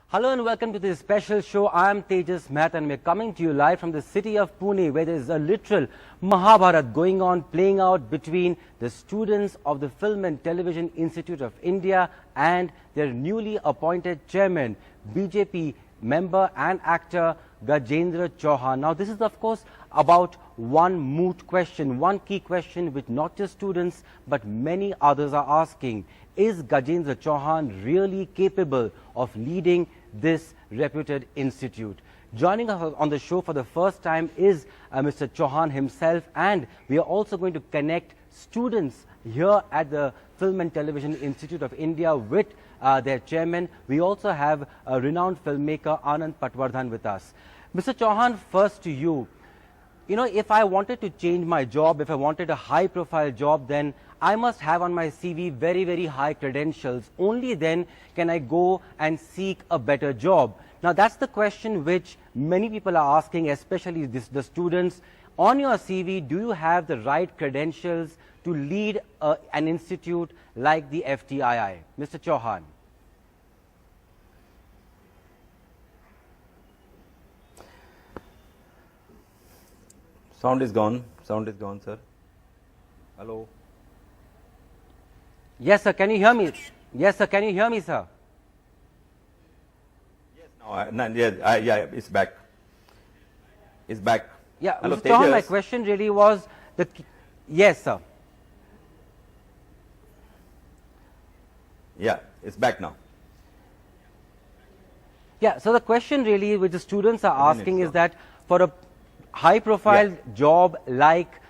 Hello and welcome to this special show. I am Tejas Mehta and we are coming to you live from the city of Pune, where there is a literal Mahabharat going on, playing out between the students of the Film and Television Institute of India and their newly appointed chairman, BJP member and actor Gajendra Chauhan. Now this is of course about one moot question, one key question which not just students but many others are asking. Is Gajendra Chauhan really capable of leading this reputed institute? Joining us on the show for the first time is Mr. Chauhan himself, and we are also going to connect students here at the Film and Television Institute of India with their chairman. We also have a renowned filmmaker Anand Patwardhan with us. Mr. Chauhan, first to you. You know, if I wanted to change my job, if I wanted a high-profile job, then I must have on my CV very, very high credentials. Only then can I go and seek a better job. Now, that's the question which many people are asking, especially the students. On your CV, do you have the right credentials to lead an institute like the FTII? Mr. Chauhan. Sound is gone, sir. Hello. Yes, sir. Can you hear me? Yes, sir. Can you hear me, sir? Yes, yeah, it's back. It's back. Yeah, hello, Mr. Chauhan, my question really was yes, sir. Yeah, it's back now. Yeah, so the question really which the students are asking is that for a high-profile job like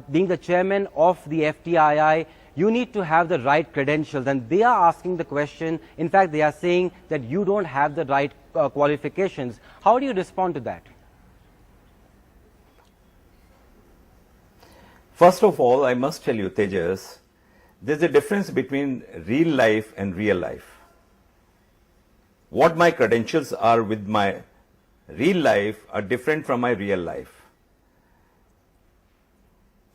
being the chairman of the FTII, you need to have the right credentials, and they are asking the question. In fact, they are saying that you don't have the right qualifications. How do you respond to that? First of all, I must tell you, Tejas, there's a difference between real life and real life. What my credentials are with my real life are different from my real life.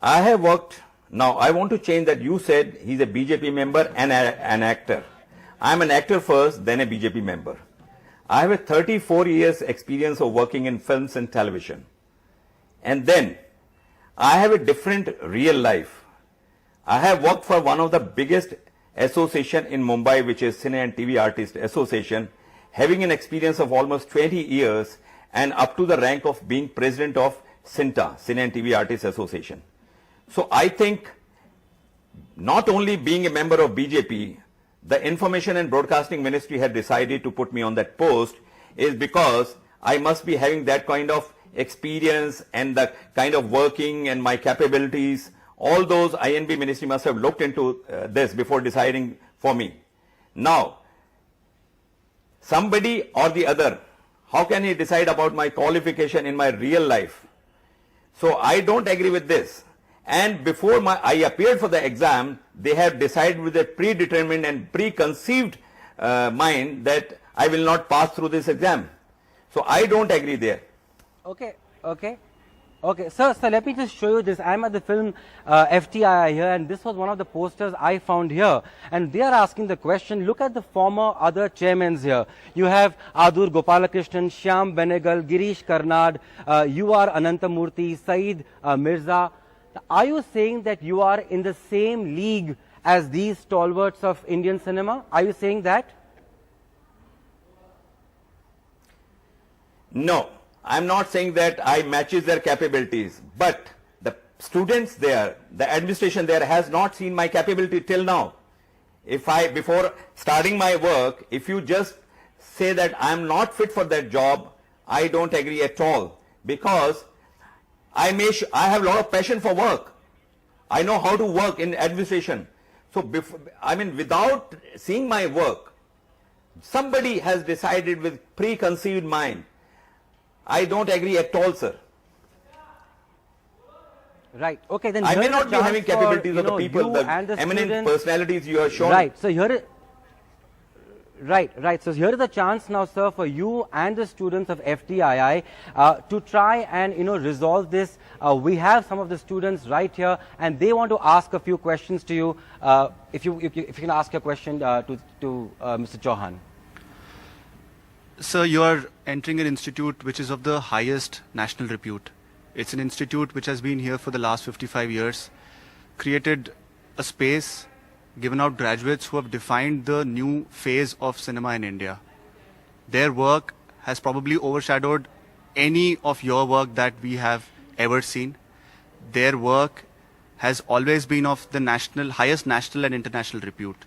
I have worked, now I want to change that. You said he's a BJP member and an actor. I'm an actor first, then a BJP member. I have a 34 years experience of working in films and television. And then I have a different real life. I have worked for one of the biggest association in Mumbai, which is Cine and TV Artists Association, having an experience of almost 20 years and up to the rank of being president of CINTA, Cine and TV Artists Association. So I think not only being a member of BJP, the Information and Broadcasting Ministry had decided to put me on that post is because I must be having that kind of experience and the kind of working and my capabilities. All those INB ministry must have looked into this before deciding for me. Now, somebody or the other, how can he decide about my qualification in my real life? So I don't agree with this. And before I appeared for the exam, they have decided with a predetermined and preconceived mind that I will not pass through this exam. So I don't agree there. Okay, sir, let me just show you this. I'm at the film FTII here, and this was one of the posters I found here. And they are asking the question, look at the former other chairmen here. You have Adur Gopalakrishnan, Shyam Benegal, Girish Karnad, UR Anantamurthy, Saeed Mirza. Are you saying that you are in the same league as these stalwarts of Indian cinema? Are you saying that? No. I'm not saying that I matches their capabilities, but the students there, the administration there has not seen my capability till now. Before starting my work, if you just say that I'm not fit for that job, I don't agree at all, because I have a lot of passion for work. I know how to work in administration. So without seeing my work, somebody has decided with preconceived mind. I don't agree at all, sir. Right. Okay. Then I may not be having capabilities of the people, the eminent personalities you have shown. Right. So here is. Right. So here is a chance now, sir, for you and the students of FTII to try and resolve this. We have some of the students right here, and they want to ask a few questions to you. If you can ask a question to Mr. Chauhan. Sir, you are entering an institute which is of the highest national repute. It's an institute which has been here for the last 55 years, created a space, given out graduates who have defined the new phase of cinema in India. Their work has probably overshadowed any of your work that we have ever seen. Their work has always been of the highest national and international repute.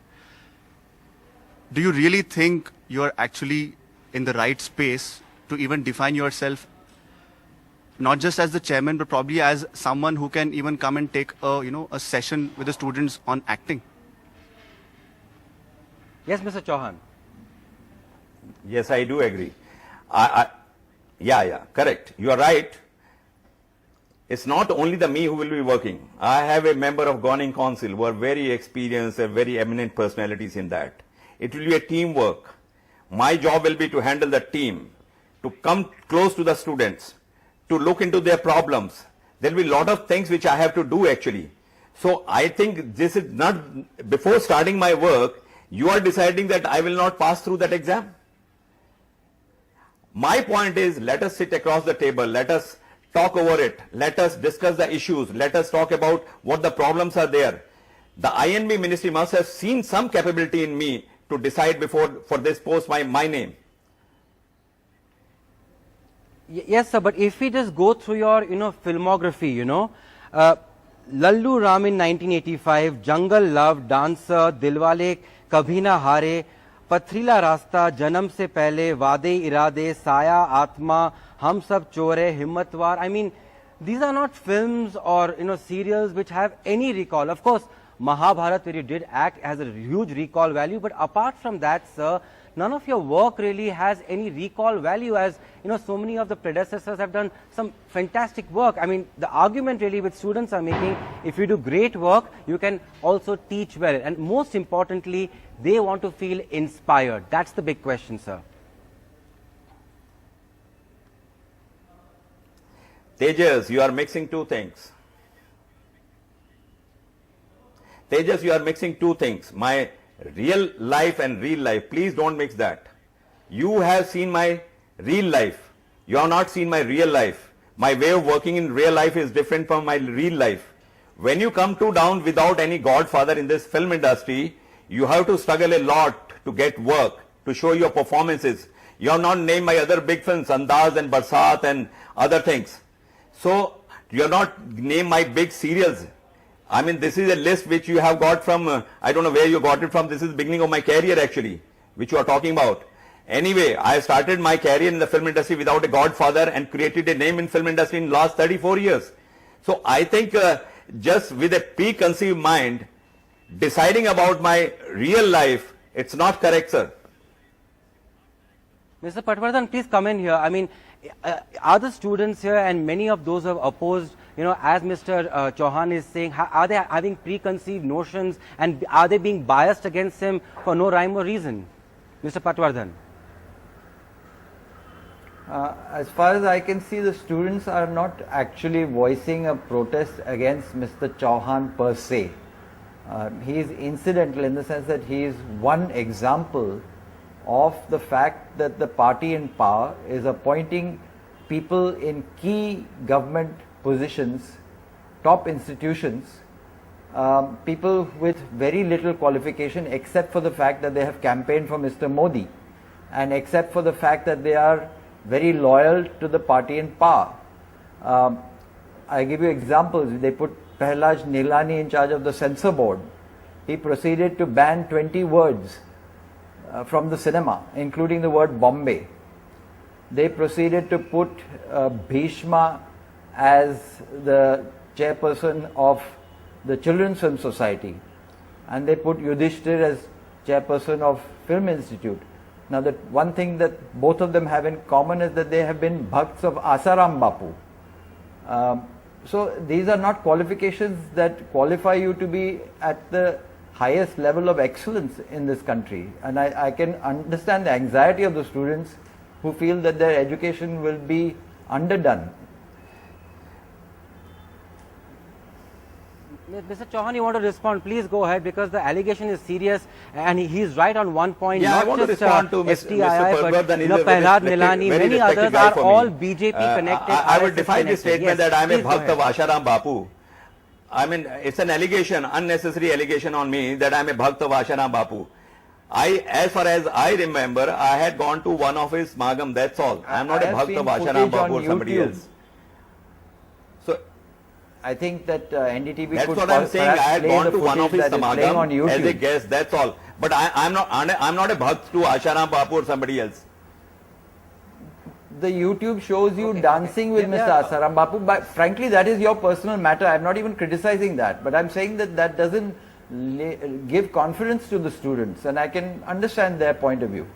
Do you really think you're actually in the right space to even define yourself, not just as the chairman, but probably as someone who can even come and take a session with the students on acting? Yes, Mr. Chauhan. Yes, I do agree. Yeah, correct. You are right. It's not only the me who will be working. I have a member of Governing Council who are very experienced and very eminent personalities in that. It will be a teamwork. My job will be to handle the team, to come close to the students, to look into their problems. There will be a lot of things which I have to do actually. So I think this is not, before starting my work, you are deciding that I will not pass through that exam. My point is, let us sit across the table, let us talk over it, let us discuss the issues, let us talk about what the problems are there. The INB ministry must have seen some capability in me to decide before for this post my name. Yes, sir, but if we just go through your, filmography, Lallu Ram in 1985, Jungle Love, Dancer, Dilwale Kabhi Na Hare, Pathrila Rasta, Janam Se Pehle, Wade Irade, Saya, Atma, Hum Sab Chor Hai, Himmatwar. I mean, these are not films or, serials which have any recall. Of course, Mahabharat, where you did act, has a huge recall value, but apart from that, sir, none of your work really has any recall value, as so many of the predecessors have done some fantastic work. I mean, the argument really which students are making, if you do great work, you can also teach well, and most importantly, they want to feel inspired. That's the big question, sir. Tejas, you are mixing two things. Tejas, you are mixing two things. My real life and real life. Please don't mix that. You have seen my real life. You have not seen my real life. My way of working in real life is different from my real life. When you come down without any godfather in this film industry, you have to struggle a lot to get work, to show your performances. You have not named my other big films, Andaz and Barsat and other things. So, you have not named my big serials. I mean, this is a list which you have got from, I don't know where you got it from. This is the beginning of my career actually, which you are talking about. Anyway, I started my career in the film industry without a godfather and created a name in film industry in the last 34 years. So I think just with a preconceived mind, deciding about my real life, it's not correct, sir. Mr. Patwardhan, please come in here. I mean, are the students here and many of those who have opposed, as Mr. Chauhan is saying, are they having preconceived notions and are they being biased against him for no rhyme or reason? Mr. Patwardhan. As far as I can see, the students are not actually voicing a protest against Mr. Chauhan per se. He is incidental in the sense that he is one example of the fact that the party in power is appointing people in key government positions, top institutions, people with very little qualification except for the fact that they have campaigned for Mr. Modi and except for the fact that they are very loyal to the party in power. I give you examples. They put Prahlad Nilani in charge of the censor board. He proceeded to ban 20 words from the cinema, including the word Bombay. They proceeded to put Bhishma as the chairperson of the Children's Film Society, and they put Yudhishthir as chairperson of Film Institute. Now, the one thing that both of them have in common is that they have been bhakts of Asaram Bapu. So these are not qualifications that qualify you to be at the highest level of excellence in this country. And I can understand the anxiety of the students who feel that their education will be underdone. Mr. Chauhan, you want to respond? Please go ahead, because the allegation is serious and he's right on one point. Yeah, not I want to just respond to FTII, Mr. but Prahlad Milani, very many others respected guy are for all me. BJP connected. I would RSS defy this connected. statement Yes, that I'm a please go Bhakt of ahead. Asharam Bapu. I mean, it's an allegation, unnecessary allegation on me that I'm a Bhakt of Asharam Bapu. As far as I remember, I had gone to one of his Smagam, that's all. I'm not a Bhakt of Asharam Bapu or somebody YouTube. else. So, I think that NDTV that's could what I'm saying. I had play gone the to one of footage his that is playing on Samagam as a YouTube. guest, that's all. But I'm not a Bhakt to Asharam Bapu or somebody else. The YouTube shows you dancing with Yeah, Mr. Asaram Bapu, but frankly that is your personal matter. I'm not even criticizing that, but I'm saying that that doesn't give confidence to the students, and I can understand their point of view.